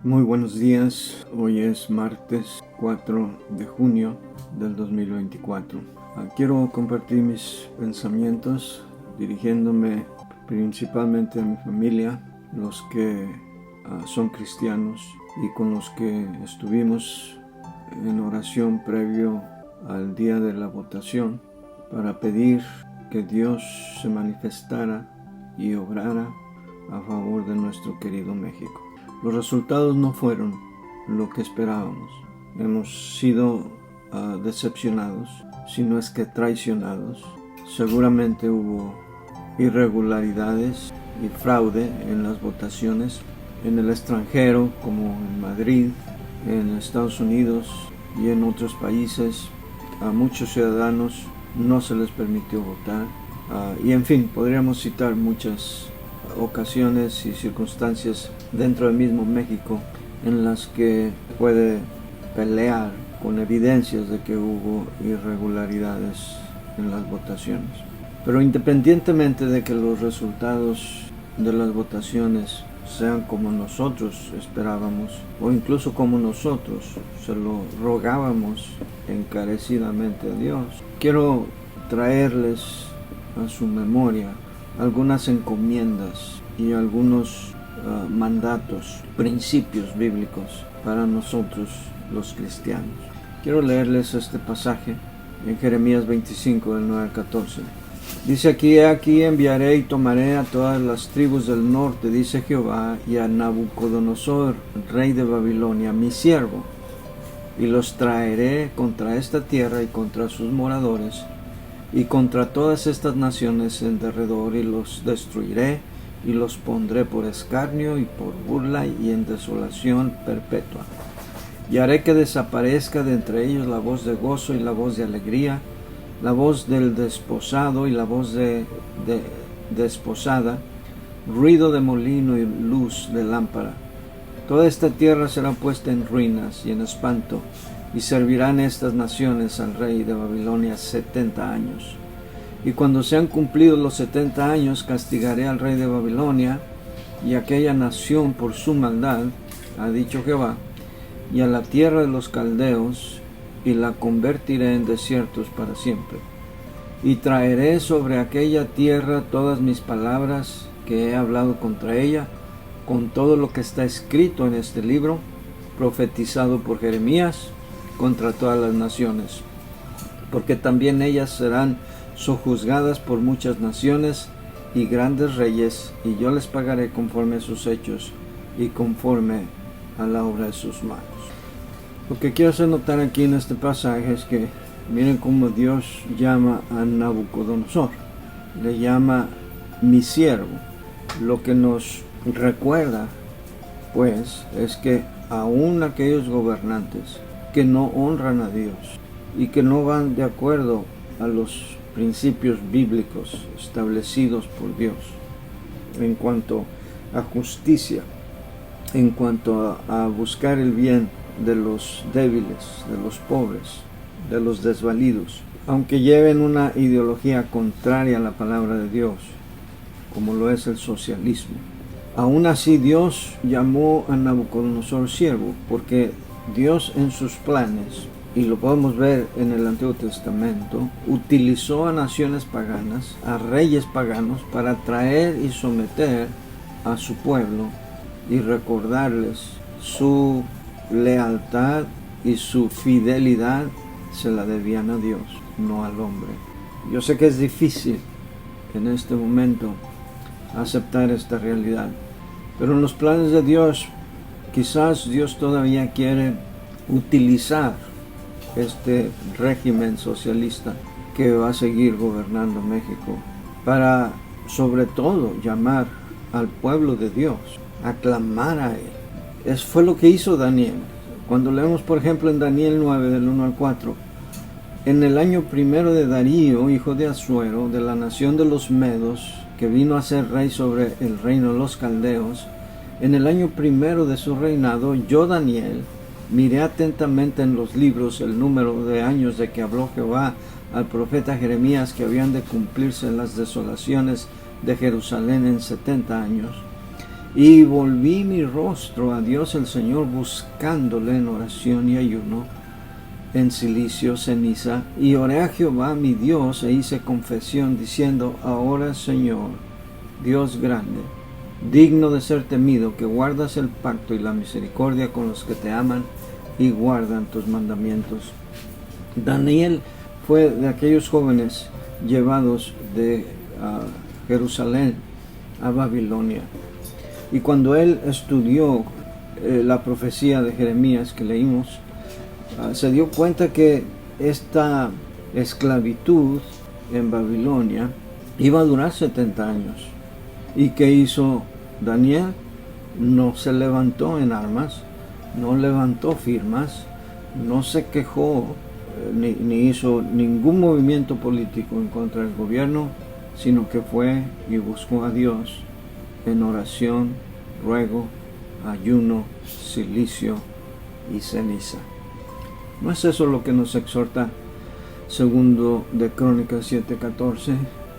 Muy buenos días, hoy es martes 4 de junio del 2024. Quiero compartir mis pensamientos dirigiéndome principalmente a mi familia, los que son cristianos y con los que estuvimos en oración previo al día de la votación para pedir que Dios se manifestara y obrara a favor de nuestro querido México. Los resultados no fueron lo que esperábamos. Hemos sido decepcionados, si no es que traicionados. Seguramente hubo irregularidades y fraude en las votaciones en el extranjero, como en Madrid, en Estados Unidos y en otros países. A muchos ciudadanos no se les permitió votar. Y en fin, podríamos citar muchas ocasiones y circunstancias dentro del mismo México en las que puede pelear con evidencias de que hubo irregularidades en las votaciones. Pero independientemente de que los resultados de las votaciones sean como nosotros esperábamos o incluso como nosotros se lo rogábamos encarecidamente a Dios, quiero traerles a su memoria algunas encomiendas y algunos mandatos, principios bíblicos para nosotros los cristianos. Quiero leerles este pasaje en Jeremías 25 del 9 al 14. Dice aquí enviaré y tomaré a todas las tribus del norte, dice Jehová, y a Nabucodonosor, rey de Babilonia, mi siervo, y los traeré contra esta tierra y contra sus moradores, y contra todas estas naciones en derredor, y los destruiré, y los pondré por escarnio y por burla y en desolación perpetua. Y haré que desaparezca de entre ellos la voz de gozo y la voz de alegría, la voz del desposado y la voz de desposada, ruido de molino y luz de lámpara. Toda esta tierra será puesta en ruinas y en espanto, y servirán estas naciones al rey de Babilonia 70 años. Y cuando sean cumplidos los 70 años, castigaré al rey de Babilonia y a aquella nación por su maldad, ha dicho Jehová, y a la tierra de los caldeos, y la convertiré en desiertos para siempre. Y traeré sobre aquella tierra todas mis palabras que he hablado contra ella, con todo lo que está escrito en este libro, profetizado por Jeremías, contra todas las naciones, porque también ellas serán sojuzgadas por muchas naciones y grandes reyes, y yo les pagaré conforme a sus hechos y conforme a la obra de sus manos. Lo que quiero hacer notar aquí en este pasaje es que miren cómo Dios llama a Nabucodonosor, le llama mi siervo. Lo que nos recuerda pues es que aún aquellos gobernantes que no honran a Dios y que no van de acuerdo a los principios bíblicos establecidos por Dios en cuanto a justicia, en cuanto a buscar el bien de los débiles, de los pobres, de los desvalidos, aunque lleven una ideología contraria a la palabra de Dios, como lo es el socialismo. Aún así Dios llamó a Nabucodonosor siervo, porque Dios en sus planes, y lo podemos ver en el Antiguo Testamento, utilizó a naciones paganas, a reyes paganos, para traer y someter a su pueblo y recordarles su lealtad y su fidelidad se la debían a Dios, no al hombre. Yo sé que es difícil en este momento aceptar esta realidad, pero en los planes de Dios, quizás Dios todavía quiere utilizar este régimen socialista que va a seguir gobernando México para, sobre todo, llamar al pueblo de Dios, a clamar a Él. Fue lo que hizo Daniel. Cuando leemos, por ejemplo, en Daniel 9, del 1 al 4, en el año primero de Darío, hijo de Asuero, de la nación de los Medos, que vino a ser rey sobre el reino de los caldeos, en el año primero de su reinado, yo, Daniel, miré atentamente en los libros el número de años de que habló Jehová al profeta Jeremías, que habían de cumplirse las desolaciones de Jerusalén en 70 años. Y volví mi rostro a Dios el Señor, buscándole en oración y ayuno, en cilicio, ceniza, y oré a Jehová mi Dios, e hice confesión, diciendo: ahora, Señor, Dios grande, digno de ser temido, que guardas el pacto y la misericordia con los que te aman y guardan tus mandamientos. Daniel fue de aquellos jóvenes llevados de Jerusalén a Babilonia. Y cuando él estudió la profecía de Jeremías que leímos, se dio cuenta que esta esclavitud en Babilonia iba a durar 70 años. ¿Y qué hizo Daniel? No se levantó en armas, no levantó firmas, no se quejó, ni hizo ningún movimiento político en contra del gobierno, sino que fue y buscó a Dios en oración, ruego, ayuno, cilicio y ceniza. ¿No es eso lo que nos exhorta segundo de Crónicas 7:14?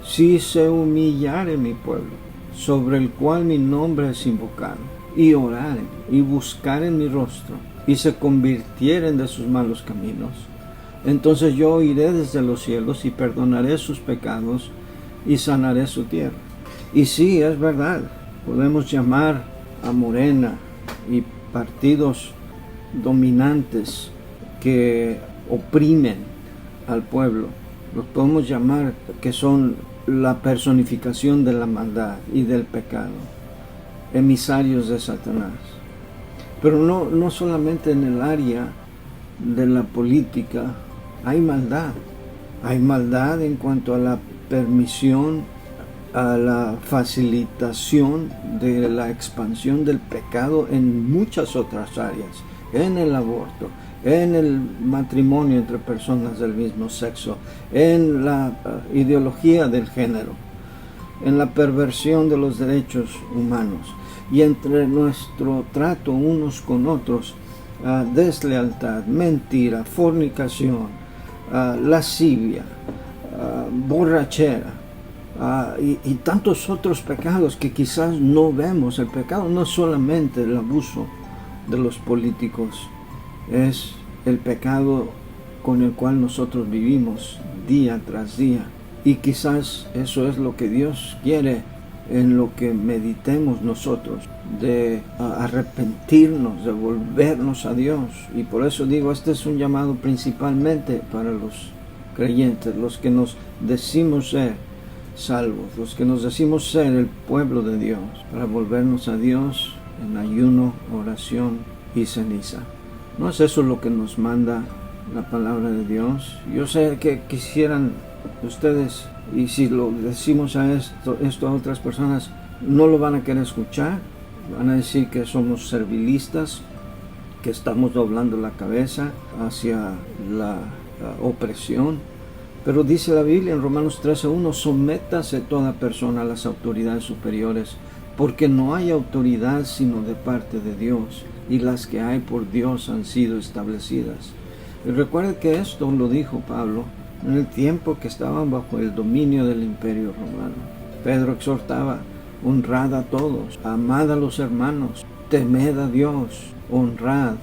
Si se humillare mi pueblo, sobre el cual mi nombre es invocado, y oraren y buscaren mi rostro, y se convirtieren de sus malos caminos, entonces yo oiré desde los cielos y perdonaré sus pecados y sanaré su tierra. Y sí, es verdad, podemos llamar a Morena y partidos dominantes que oprimen al pueblo, los podemos llamar que son la personificación de la maldad y del pecado, emisarios de Satanás. Pero no solamente en el área de la política hay maldad en cuanto a la permisión, a la facilitación de la expansión del pecado en muchas otras áreas, en el aborto, en el matrimonio entre personas del mismo sexo, en la ideología del género, en la perversión de los derechos humanos y entre nuestro trato unos con otros, deslealtad, mentira, fornicación, lascivia, borrachera, y tantos otros pecados que quizás no vemos. El pecado no es solamente el abuso de los políticos, es el pecado con el cual nosotros vivimos día tras día. Y quizás eso es lo que Dios quiere en lo que meditemos nosotros, de arrepentirnos, de volvernos a Dios. Y por eso digo, este es un llamado principalmente para los creyentes, los que nos decimos ser salvos, los que nos decimos ser el pueblo de Dios, para volvernos a Dios en ayuno, oración y ceniza. ¿No es eso lo que nos manda la palabra de Dios? Yo sé que quisieran ustedes, y si lo decimos a esto a otras personas, no lo van a querer escuchar, van a decir que somos servilistas, que estamos doblando la cabeza hacia la opresión. Pero dice la Biblia en Romanos 13:1, sométase toda persona a las autoridades superiores, porque no hay autoridad sino de parte de Dios, y las que hay por Dios han sido establecidas. Y recuerde que esto lo dijo Pablo en el tiempo que estaban bajo el dominio del imperio romano. Pedro exhortaba: honrad a todos, amad a los hermanos, temed a Dios, honrad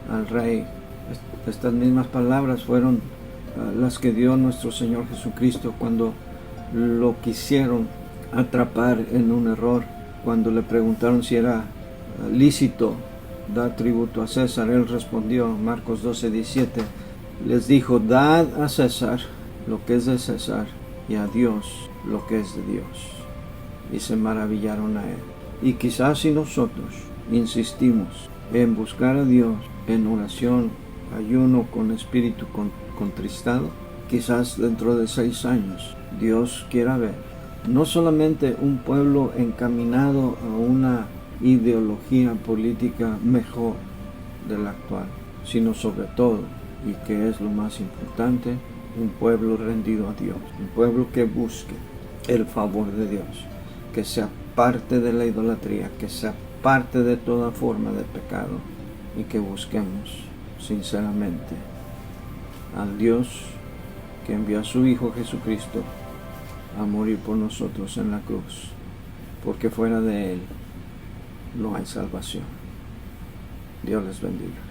al Rey. Estas mismas palabras fueron las que dio nuestro Señor Jesucristo cuando lo quisieron atrapar en un error, cuando le preguntaron si era lícito dar tributo a César. Él respondió, Marcos 12:17, les dijo: dad a César lo que es de César y a Dios lo que es de Dios. Y se maravillaron a él. Y quizás si nosotros insistimos en buscar a Dios en oración, ayuno, con espíritu contristado, quizás dentro de 6 años Dios quiera ver no solamente un pueblo encaminado a una ideología política mejor de la actual, sino sobre todo, y que es lo más importante, un pueblo rendido a Dios, un pueblo que busque el favor de Dios, que se aparte de la idolatría, que se aparte de toda forma de pecado, y que busquemos sinceramente al Dios que envió a su Hijo Jesucristo a morir por nosotros en la cruz, porque fuera de Él no hay salvación. Dios les bendiga.